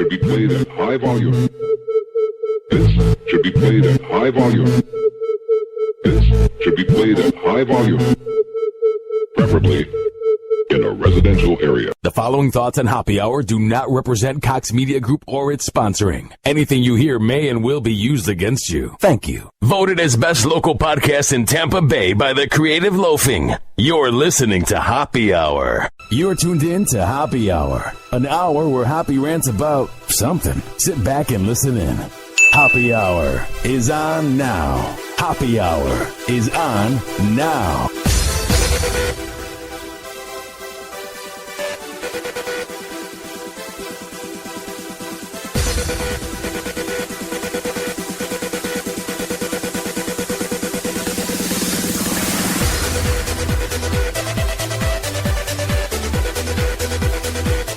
should be played at high volume. This should be played at high volume. This should be played at high volume. Preferably in a residential area. The following thoughts on Happy Hour do not represent Cox Media Group or its sponsoring. Anything you hear may and will be used against you. Thank you. Voted as best local podcast in Tampa Bay by the Creative Loafing. You're listening to Happy Hour. You're tuned in to Happy Hour, an hour where Happy rants about something. Sit back and listen in. Happy Hour is on now. Happy Hour is on now.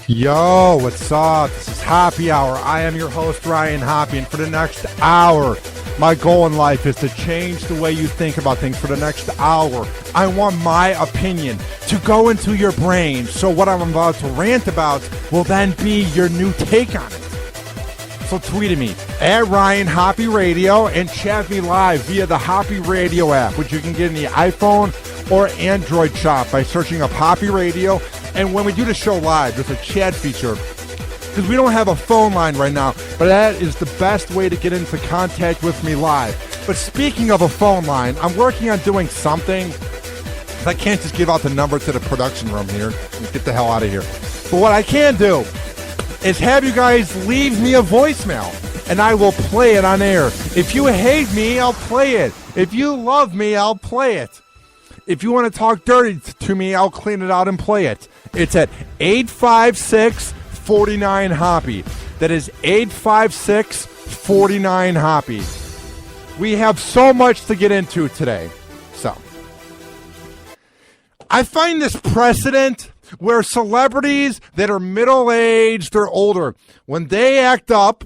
Yo, what's up? This is Happy Hour. I am your host, Ryan Hoppy, and for the next hour, my goal in life is to change the way you think about things. For the next hour, I want my opinion to go into your brain, so what I'm about to rant about will then be your new take on it. So tweet at me, at Ryan Hoppy Radio, and chat me live via the Hoppy Radio app, which you can get in the iPhone or Android shop by searching up Hoppy Radio. And when we do the show live, there's a chat feature, because we don't have a phone line right now, but that is the best way to get into contact with me live. But speaking of a phone line, I'm working on doing something. I can't just give out the number to the production room here and get the hell out of here. But what I can do is have you guys leave me a voicemail, and I will play it on air. If you hate me, I'll play it. If you love me, I'll play it. If you want to talk dirty to me, I'll clean it out and play it. It's at 856-49-HOPPY. That is 856-49-HOPPY. We have so much to get into today. So, I find this precedent where celebrities that are middle-aged or older, when they act up,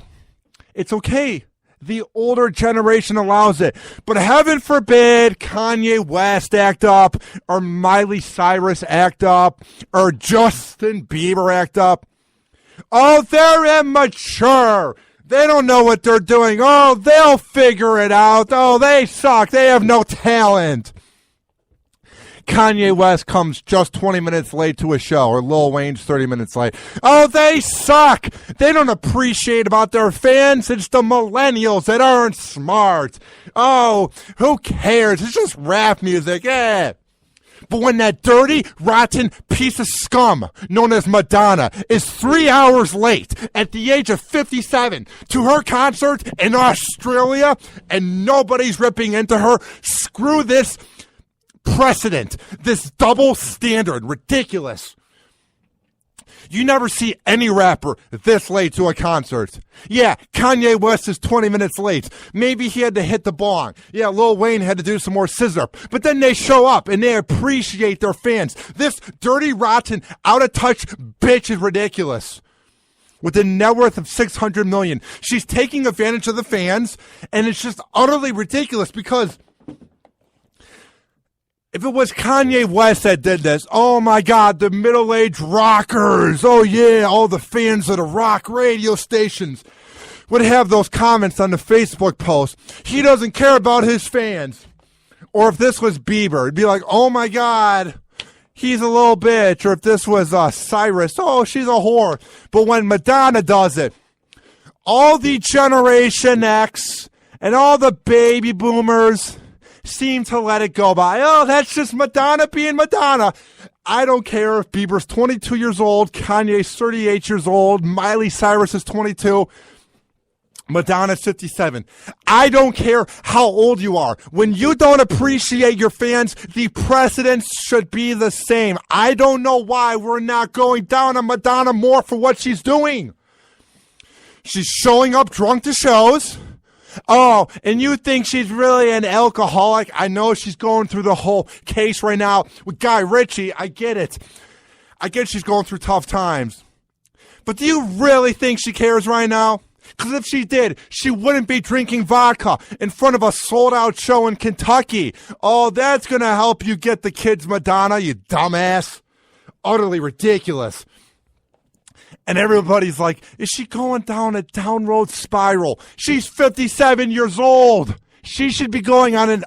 it's okay. The older generation allows it. But heaven forbid Kanye West act up, or Miley Cyrus act up, or Justin Bieber act up. Oh, they're immature. They don't know what they're doing. Oh, they'll figure it out. Oh, they suck. They have no talent. Kanye West comes just 20 minutes late to a show, or Lil Wayne's 30 minutes late. Oh, they suck. They don't appreciate about their fans. It's the millennials that aren't smart. Oh, who cares? It's just rap music. Eh. But when that dirty, rotten piece of scum known as Madonna is 3 hours late at the age of 57 to her concert in Australia and nobody's ripping into her, screw this precedent, this double standard, ridiculous. You never see any rapper this late to a concert. Yeah, Kanye West is 20 minutes late. Maybe he had to hit the bong. Yeah, Lil Wayne had to do some more scissor. But then they show up and they appreciate their fans. This dirty, rotten, out-of-touch bitch is ridiculous. With a net worth of $600 million. She's taking advantage of the fans, and it's just utterly ridiculous because if it was Kanye West that did this, oh my God, the middle-aged rockers, oh yeah, all the fans of the rock radio stations would have those comments on the Facebook post. He doesn't care about his fans. Or if this was Bieber, it'd be like, oh my God, he's a little bitch. Or if this was Cyrus, oh, she's a whore. But when Madonna does it, all the Generation X and all the baby boomers seem to let it go by. Oh, that's just Madonna being Madonna. I don't care if Bieber's 22 years old, Kanye's 38 years old, Miley Cyrus is 22, Madonna's 57. I don't care how old you are. When you don't appreciate your fans, the precedents should be the same. I don't know why we're not going down on Madonna more for what she's doing. She's showing up drunk to shows. Oh, and you think she's really an alcoholic? I know she's going through the whole case right now with Guy Ritchie. I get it. I get she's going through tough times. But do you really think she cares right now? Because if she did, she wouldn't be drinking vodka in front of a sold-out show in Kentucky. Oh, that's going to help you get the kids, Madonna, you dumbass. Utterly ridiculous. And everybody's like, is she going down a downward spiral? She's 57 years old. She should be going on a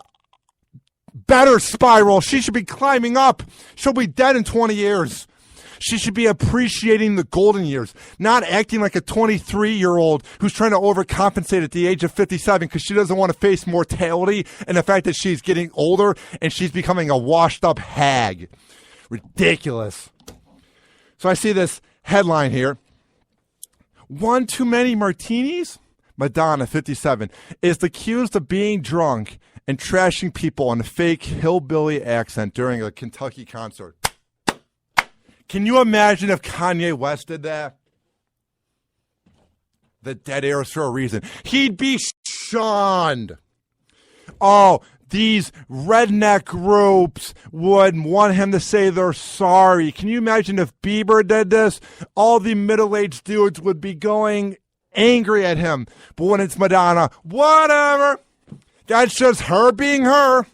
better spiral. She should be climbing up. She'll be dead in 20 years. She should be appreciating the golden years, not acting like a 23-year-old who's trying to overcompensate at the age of 57 because she doesn't want to face mortality and the fact that she's getting older and she's becoming a washed-up hag. Ridiculous. So I see this headline here. One too many martinis? Madonna, 57, is accused of being drunk and trashing people in a fake hillbilly accent during a Kentucky concert. Can you imagine if Kanye West did that? The dead air is for a reason. He'd be shunned. Oh, these redneck groups would want him to say they're sorry. Can you imagine if Bieber did this? All the middle-aged dudes would be going angry at him. But when it's Madonna, whatever. That's just her being her.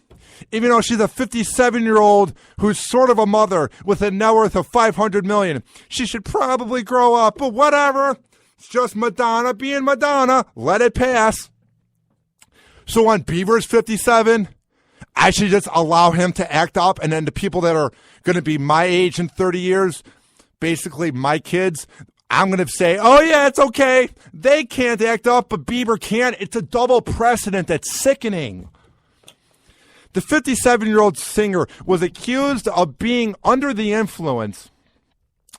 Even though she's a 57-year-old who's sort of a mother with a net worth of $500 million. She should probably grow up, but whatever. It's just Madonna being Madonna. Let it pass. So when Bieber's 57, I should just allow him to act up, and then the people that are going to be my age in 30 years, basically my kids, I'm going to say, oh yeah, it's okay. They can't act up, but Bieber can. It's a double precedent that's sickening. The 57-year-old singer was accused of being under the influence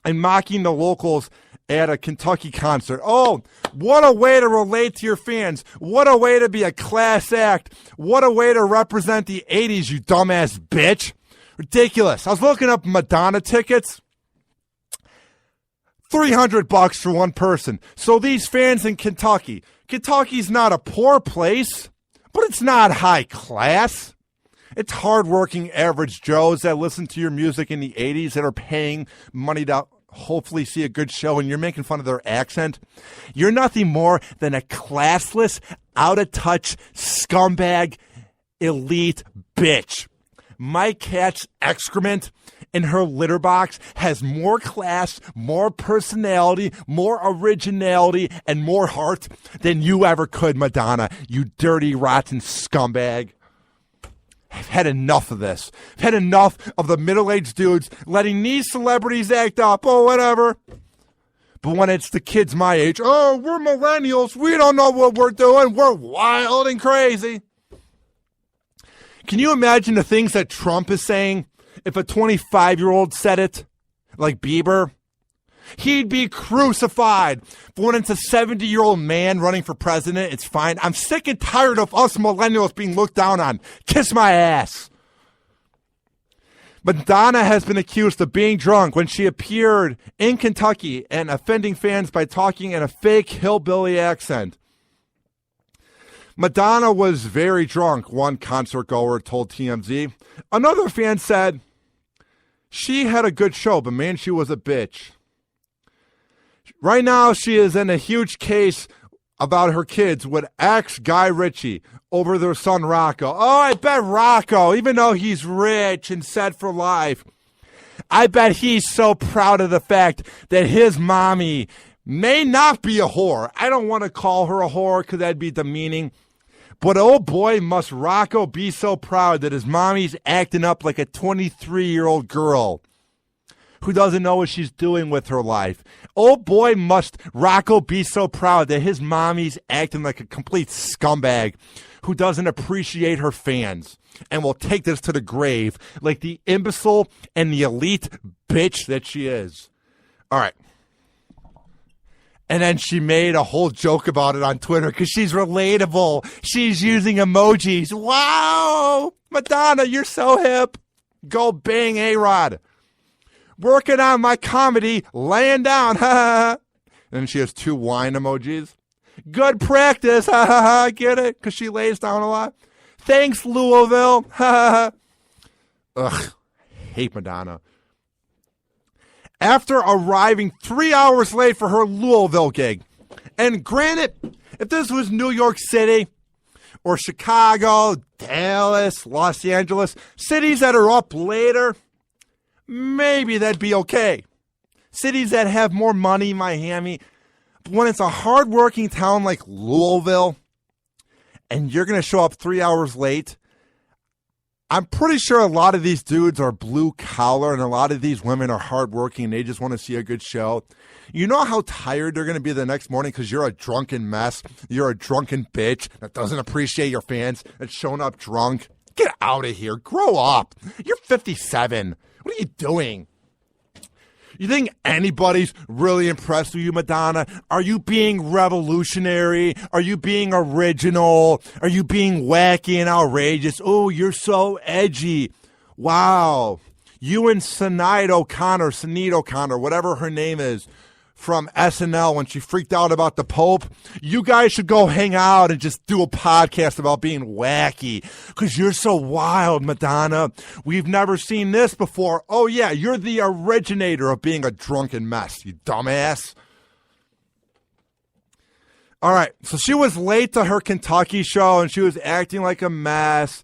and mocking the locals at a Kentucky concert. Oh, what a way to relate to your fans. What a way to be a class act. What a way to represent the 80s, you dumbass bitch. Ridiculous. I was looking up Madonna tickets. $300 for one person. So these fans in Kentucky's not a poor place, but it's not high class. It's hardworking average Joes that listen to your music in the 80s that are paying money to hopefully see a good show, and you're making fun of their accent. You're nothing more than a classless, out-of-touch, scumbag, elite bitch. My cat's excrement in her litter box has more class, more personality, more originality, and more heart than you ever could, Madonna, you dirty, rotten scumbag. I've had enough of this. I've had enough of the middle-aged dudes letting these celebrities act up. Oh, whatever. But when it's the kids my age, oh, we're millennials. We don't know what we're doing. We're wild and crazy. Can you imagine the things that Trump is saying if a 25-year-old said it, like Bieber? He'd be crucified. But when it's a 70-year-old man running for president, it's fine. I'm sick and tired of us millennials being looked down on. Kiss my ass. Madonna has been accused of being drunk when she appeared in Kentucky and offending fans by talking in a fake hillbilly accent. Madonna was very drunk, one concert goer told TMZ. Another fan said, she had a good show, but man, she was a bitch. Right now, she is in a huge case about her kids with ex-Guy Ritchie over their son Rocco. Oh, I bet Rocco, even though he's rich and set for life, I bet he's so proud of the fact that his mommy may not be a whore. I don't want to call her a whore because that'd be demeaning. But oh boy, must Rocco be so proud that his mommy's acting up like a 23-year-old girl who doesn't know what she's doing with her life. Oh boy, must Rocco be so proud that his mommy's acting like a complete scumbag who doesn't appreciate her fans and will take this to the grave like the imbecile and the elite bitch that she is. All right. And then she made a whole joke about it on Twitter because she's relatable. She's using emojis. Wow! Madonna, you're so hip. Go bang A-Rod. Working on my comedy, laying down, ha ha ha. And she has 2 wine emojis. Good practice, ha ha ha. Get it? Because she lays down a lot. Thanks, Louisville, ha ha ha. Ugh, hate Madonna. After arriving 3 hours late for her Louisville gig, and granted, if this was New York City or Chicago, Dallas, Los Angeles, cities that are up later, maybe that'd be okay. cities that have more money, Miami. But when it's a hardworking town like Louisville, and you're going to show up 3 hours late, I'm pretty sure a lot of these dudes are blue collar and a lot of these women are hardworking and they just want to see a good show. You know how tired they're going to be the next morning because you're a drunken mess. You're a drunken bitch that doesn't appreciate your fans, that's showing up drunk. Get out of here. Grow up. You're 57. What are you doing? You think anybody's really impressed with you, Madonna? Are you being revolutionary? Are you being original? Are you being wacky and outrageous? Oh, you're so edgy. Wow. You and Sinead O'Connor, whatever her name is, from SNL when she freaked out about the Pope. You guys should go hang out and just do a podcast about being wacky because you're so wild, Madonna. We've never seen this before. Oh, yeah, you're the originator of being a drunken mess, you dumbass. All right, so she was late to her Kentucky show and she was acting like a mess.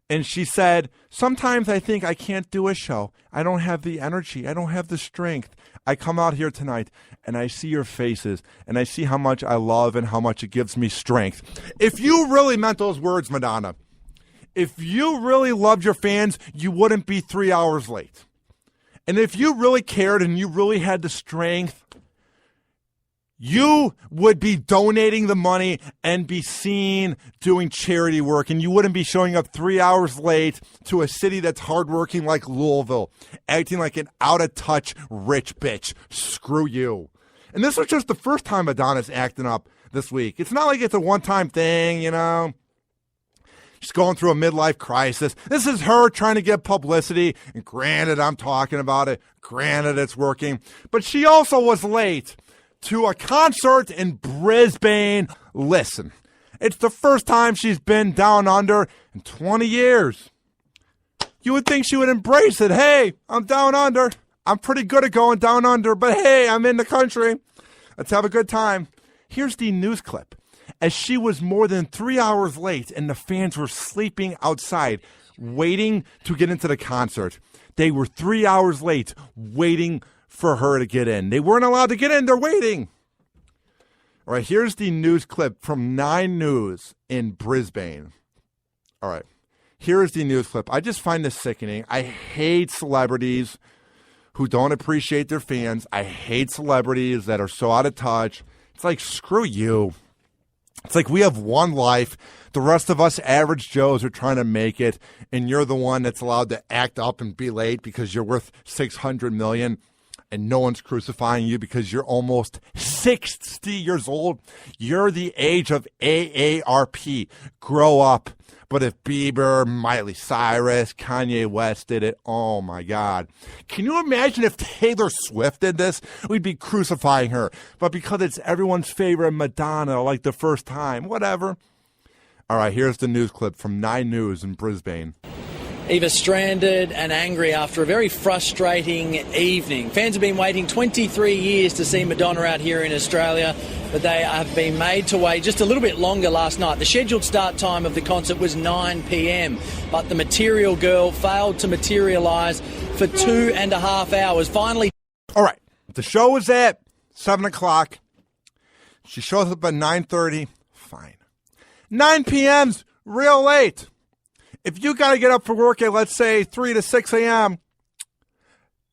And she said, sometimes I think I can't do a show. I don't have the energy. I don't have the strength. I come out here tonight and I see your faces and I see how much I love and how much it gives me strength. If you really meant those words, Madonna, if you really loved your fans, you wouldn't be 3 hours late. And if you really cared and you really had the strength, you would be donating the money and be seen doing charity work, and you wouldn't be showing up 3 hours late to a city that's hardworking like Louisville, acting like an out-of-touch rich bitch. Screw you. And this was just the first time Madonna's acting up this week. It's not like it's a one-time thing, you know. She's going through a midlife crisis. This is her trying to get publicity, and granted, I'm talking about it. Granted, it's working. But she also was late to a concert in Brisbane. Listen, it's the first time she's been down under in 20 years. You would think she would embrace it. Hey, I'm down under. I'm pretty good at going down under, but hey, I'm in the country. Let's have a good time. Here's the news clip. As she was more than 3 hours late and the fans were sleeping outside, waiting to get into the concert. They were 3 hours late, waiting for her to get in. They weren't allowed to get in. They're waiting. All right, here's the news clip from 9 News in Brisbane. All right, here's the news clip. I just find this sickening. I hate celebrities who don't appreciate their fans. I hate celebrities that are so out of touch. It's like, screw you. It's like we have one life. The rest of us average Joes are trying to make it, and you're the one that's allowed to act up and be late because you're worth $600 million. And no one's crucifying you because you're almost 60 years old. You're the age of AARP. Grow up. But if Bieber, Miley Cyrus, Kanye West did it, oh my God. Can you imagine if Taylor Swift did this? We'd be crucifying her. But because it's everyone's favorite Madonna, like the first time, whatever. All right, here's the news clip from 9 News in Brisbane. Eva stranded and angry after a very frustrating evening. Fans have been waiting 23 years to see Madonna out here in Australia, but they have been made to wait just a little bit longer last night. The scheduled start time of the concert was 9 p.m, but the Material Girl failed to materialise for 2.5 hours. Finally... All right, the show was at 7 o'clock. She shows up at 9:30. Fine. 9 p.m.'s real late. If you got to get up for work at, let's say, 3 to 6 a.m.,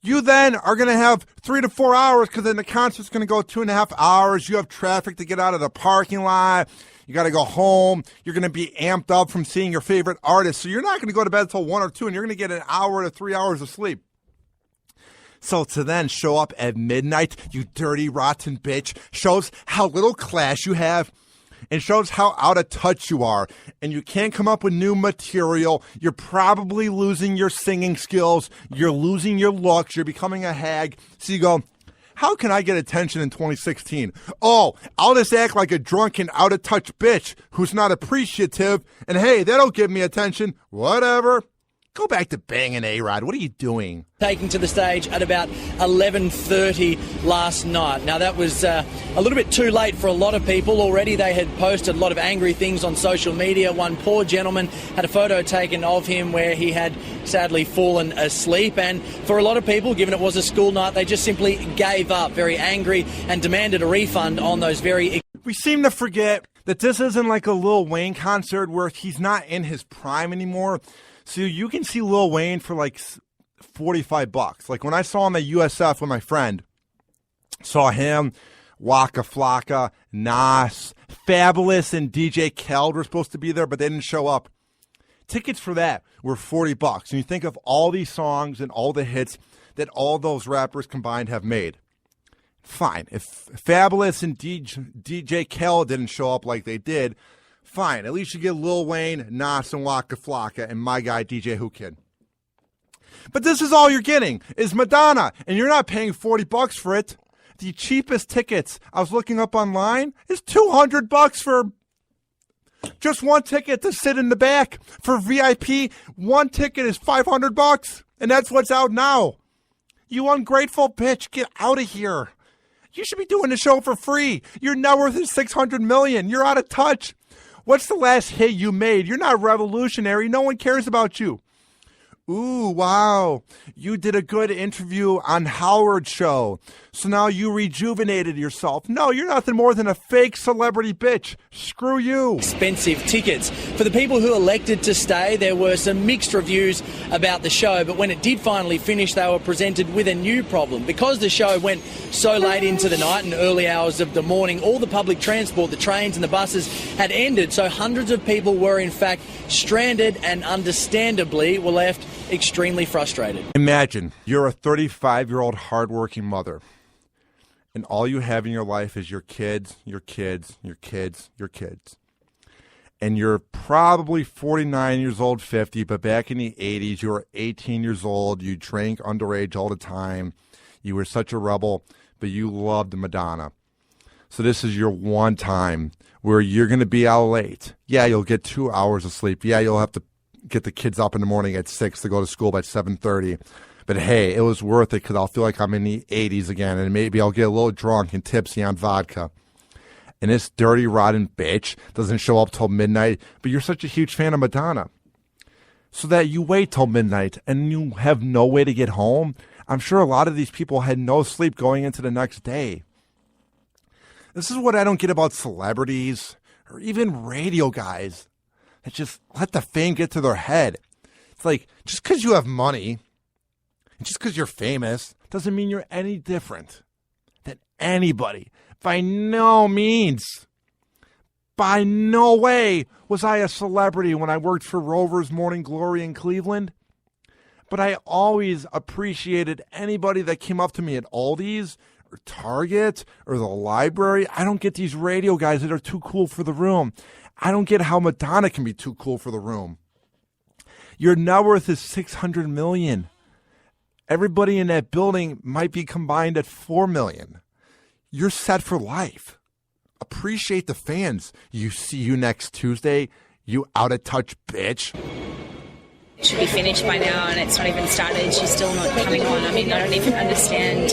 you then are going to have 3 to 4 hours because then the concert's going to go 2.5 hours. You have traffic to get out of the parking lot. You got to go home. You're going to be amped up from seeing your favorite artist. So you're not going to go to bed until 1 or 2, and you're going to get an hour to 3 hours of sleep. So to then show up at midnight, you dirty, rotten bitch, shows how little class you have. It shows how out of touch you are, and you can't come up with new material. You're probably losing your singing skills. You're losing your looks. You're becoming a hag. So you go, how can I get attention in 2016? Oh, I'll just act like a drunken, out of touch bitch who's not appreciative, and hey, that'll give me attention. Whatever. Go back to banging A-Rod. What are you doing? Taking to the stage at about 11:30 last night. Now, that was a little bit too late for a lot of people. Already they had posted a lot of angry things on social media. One poor gentleman had a photo taken of him where he had sadly fallen asleep. And for a lot of people, given it was a school night, they just simply gave up, very angry, and demanded a refund on those very... We seem to forget that this isn't like a Lil Wayne concert where he's not in his prime anymore. So you can see Lil Wayne for like $45. Like when I saw him at USF with my friend, saw him, Waka Flocka, Nas, Fabulous, and DJ Khaled were supposed to be there, but they didn't show up. Tickets for that were $40. And you think of all these songs and all the hits that all those rappers combined have made. Fine. If Fabulous and DJ Khaled didn't show up like they did, fine. At least you get Lil Wayne, Nas, and Waka Flocka, and my guy, DJ Who Kid. But this is all you're getting, is Madonna, and you're not paying $40 for it. The cheapest tickets I was looking up online is $200 for just one ticket to sit in the back. For VIP, one ticket is $500, and that's what's out now. You ungrateful bitch, get out of here. You should be doing the show for free. Your net worth is $600 million. You're out of touch. What's the last hit you made? You're not revolutionary. No one cares about you. Ooh, wow. You did a good interview on Howard's show. So now you rejuvenated yourself. No, you're nothing more than a fake celebrity bitch. Screw you. Expensive tickets. For the people who elected to stay, there were some mixed reviews about the show, but when it did finally finish, they were presented with a new problem. Because the show went so late into the night and early hours of the morning, all the public transport, the trains and the buses had ended, so hundreds of people were in fact stranded and understandably were left extremely frustrated. Imagine you're a 35-year-old hardworking mother, and all you have in your life is your kids, your kids, your kids, your kids. And you're probably 49 years old, 50, but back in the 80s, you were 18 years old, you drank underage all the time, you were such a rebel, but you loved Madonna. So this is your one time where you're going to be out late. Yeah, you'll get 2 hours of sleep. Yeah, you'll have to get the kids up in the morning at 6 to go to school by 7:30. But hey, it was worth it because I'll feel like I'm in the 80s again, and maybe I'll get a little drunk and tipsy on vodka. And this dirty, rotten bitch doesn't show up till midnight, but you're such a huge fan of Madonna. So that you wait till midnight and you have no way to get home. I'm sure a lot of these people had no sleep going into the next day. This is what I don't get about celebrities or even radio guys that just let the fame get to their head. It's like, just because you have money, and just because you're famous, doesn't mean you're any different than anybody. By no means. By no way was I a celebrity when I worked for Rover's Morning Glory in Cleveland. But I always appreciated anybody that came up to me at Aldi's or Target or the library. I don't get these radio guys that are too cool for the room. I don't get how Madonna can be too cool for the room. Your net worth is $600 million. Everybody in that building might be combined at $4 million. You're set for life. Appreciate the fans. You see you next Tuesday, you out of touch bitch. It should be finished by now and it's not even started. She's still not coming on. I mean, I don't even understand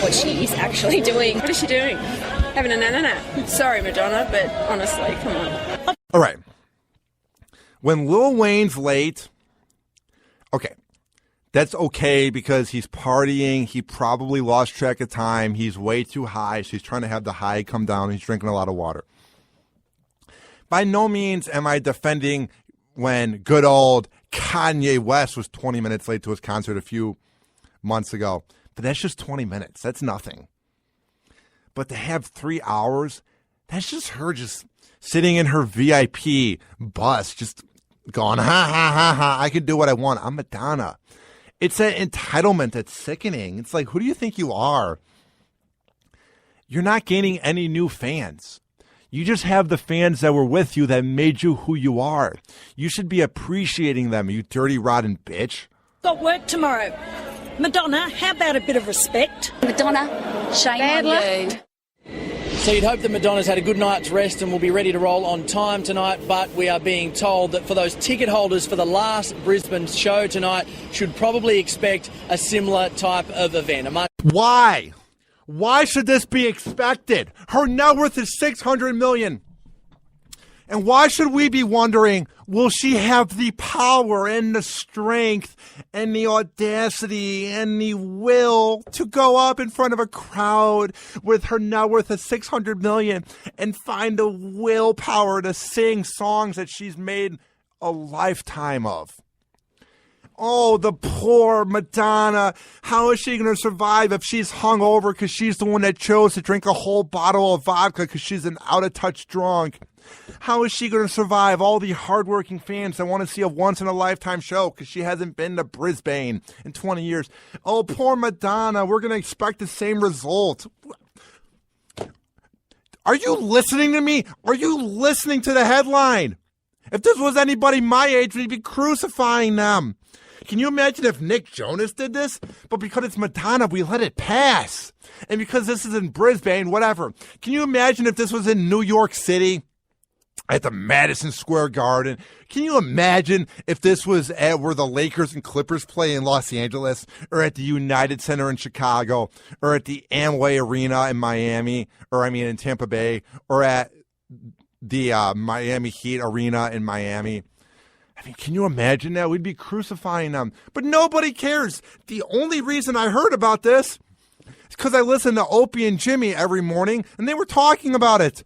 what she is actually doing. What is she doing? Having a nap. Sorry, Madonna, but honestly, come on. All right. When Lil Wayne's late, okay, that's okay because he's partying. He probably lost track of time. He's way too high, so he's trying to have the high come down. He's drinking a lot of water. By no means am I defending when good old Kanye West was 20 minutes late to his concert a few months ago. But that's just 20 minutes. That's nothing. But to have 3 hours, that's just her just sitting in her VIP bus, just going, ha, ha, ha, ha, I can do what I want. I'm Madonna. It's an entitlement that's sickening. It's like, who do you think you are? You're not gaining any new fans. You just have the fans that were with you that made you who you are. You should be appreciating them, you dirty, rotten bitch. Got work tomorrow. Madonna, how about a bit of respect? Madonna, shame on you. So you'd hope that Madonna's had a good night's rest and will be ready to roll on time tonight, but we are being told that for those ticket holders for the last Brisbane show tonight should probably expect a similar type of event. Why? Why should this be expected? Her net worth is $600 million. And why should we be wondering, will she have the power and the strength and the audacity and the will to go up in front of a crowd with her net worth of $600 million and find the willpower to sing songs that she's made a lifetime of? Oh, the poor Madonna. How is she going to survive if she's hungover because she's the one that chose to drink a whole bottle of vodka because she's an out-of-touch drunk? How is she going to survive all the hardworking fans that want to see a once-in-a-lifetime show because she hasn't been to Brisbane in 20 years? Oh, poor Madonna. We're going to expect the same result. Are you listening to me? Are you listening to the headline? If this was anybody my age, we'd be crucifying them. Can you imagine if Nick Jonas did this? But because it's Madonna, we let it pass. And because this is in Brisbane, whatever. Can you imagine if this was in New York City at the Madison Square Garden? Can you imagine if this was at where the Lakers and Clippers play in Los Angeles, or at the United Center in Chicago, or at the Amway Arena in Miami, in Tampa Bay, or at the Miami Heat Arena in Miami? I mean, can you imagine that? We'd be crucifying them. But nobody cares. The only reason I heard about this is because I listen to Opie and Jimmy every morning, and they were talking about it.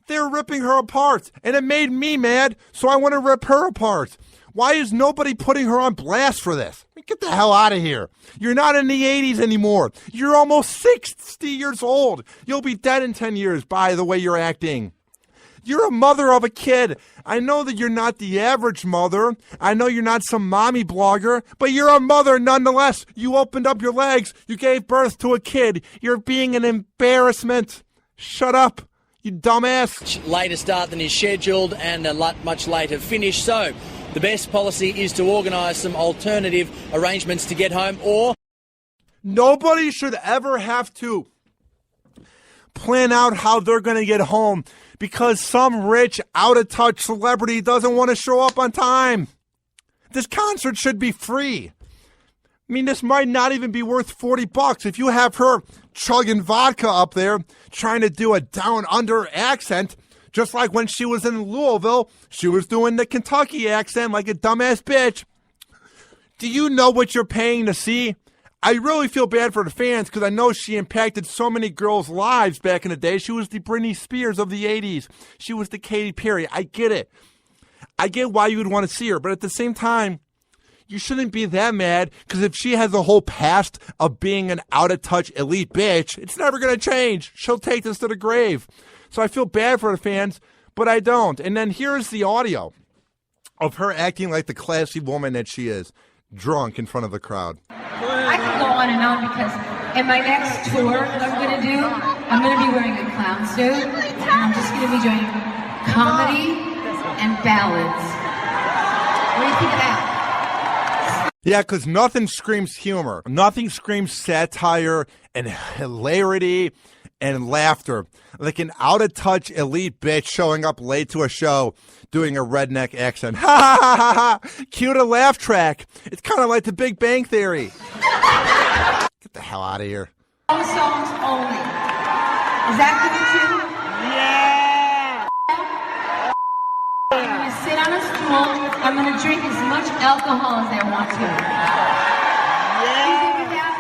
They were ripping her apart, and it made me mad, so I want to rip her apart. Why is nobody putting her on blast for this? I mean, get the hell out of here. You're not in the 80s anymore. You're almost 60 years old. You'll be dead in 10 years by the way you're acting. You're a mother of a kid. I know that you're not the average mother. I know you're not some mommy blogger, but you're a mother nonetheless. You opened up your legs. You gave birth to a kid. You're being an embarrassment. Shut up, you dumbass. Later start than is scheduled and a much later finish. So the best policy is to organise some alternative arrangements to get home, or nobody should ever have to plan out how they're going to get home because some rich, out-of-touch celebrity doesn't want to show up on time. This concert should be free. I mean, this might not even be worth $40 if you have her chugging vodka up there trying to do a down-under accent, just like when she was in Louisville, she was doing the Kentucky accent like a dumbass bitch. Do you know what you're paying to see? I really feel bad for the fans because I know she impacted so many girls' lives back in the day. She was the Britney Spears of the 80s. She was the Katy Perry. I get it. I get why you would want to see her. But at the same time, you shouldn't be that mad because if she has a whole past of being an out-of-touch elite bitch, it's never going to change. She'll take this to the grave. So I feel bad for the fans, but I don't. And then here's the audio of her acting like the classy woman that she is, drunk in front of the crowd. I could go on and on because in my next tour that I'm going to do, I'm going to be wearing a clown suit and I'm just going to be doing comedy and ballads. What do you think of that? Yeah, because nothing screams humor. Nothing screams satire and hilarity and laughter like an out-of-touch elite bitch showing up late to a show doing a redneck accent. Ha ha ha ha ha! Cue a laugh track. It's kind of like the Big Bang Theory. Get the hell out of here. All songs only. Is that good too? Yeah! I'm going to sit on a stool. I'm going to drink as much alcohol as I want to. Yeah! You think of that?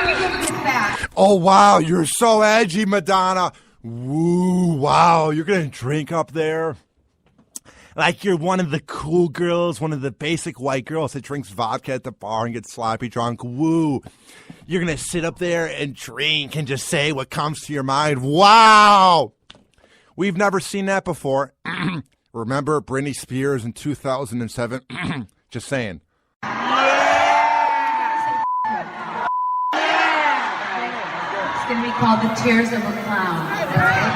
You look at that. Oh, wow, you're so edgy, Madonna. Woo, wow, you're going to drink up there? Like you're one of the cool girls, one of the basic white girls that drinks vodka at the bar and gets sloppy drunk. Woo. You're going to sit up there and drink and just say what comes to your mind. Wow. We've never seen that before. Remember Britney Spears in 2007? Just saying. It's going to be called The Tears of a Clown, all right?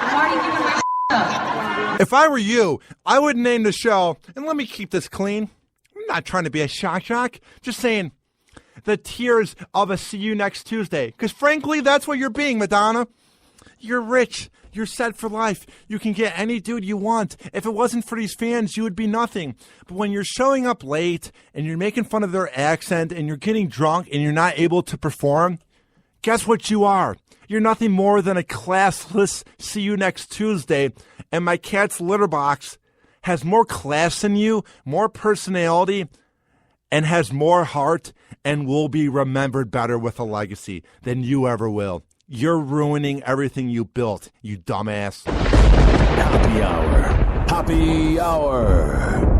I'm already giving my up. If I were you, I would name the show, and let me keep this clean. I'm not trying to be a shock. Just saying, the tears of a see you next Tuesday. Because frankly, that's what you're being, Madonna. You're rich. You're set for life. You can get any dude you want. If it wasn't for these fans, you would be nothing. But when you're showing up late and you're making fun of their accent and you're getting drunk and you're not able to perform, guess what you are? You're nothing more than a classless see you next Tuesday. And my cat's litter box has more class than you, more personality, and has more heart and will be remembered better with a legacy than you ever will. You're ruining everything you built, you dumbass. Happy Hour. Happy Hour.